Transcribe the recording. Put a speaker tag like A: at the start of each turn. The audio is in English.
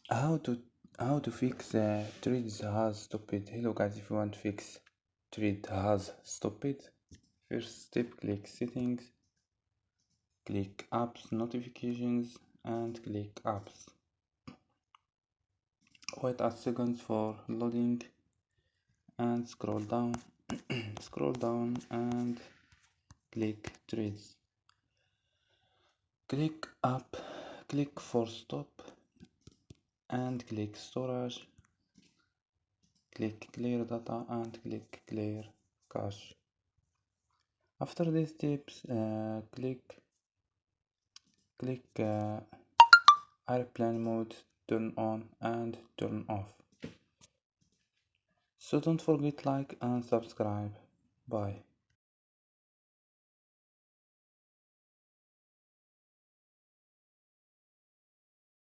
A: how to fix threads has stopped. Hello guys, if you want to fix thread has stopped, first step, click settings, click apps notifications, and click apps. Wait a second for loading and scroll down. Scroll down and click threads. Click up, click for stop, and click storage. Click clear data and click clear cache. After these steps, click airplane mode, turn on and turn off. So don't forget like and subscribe. Bye.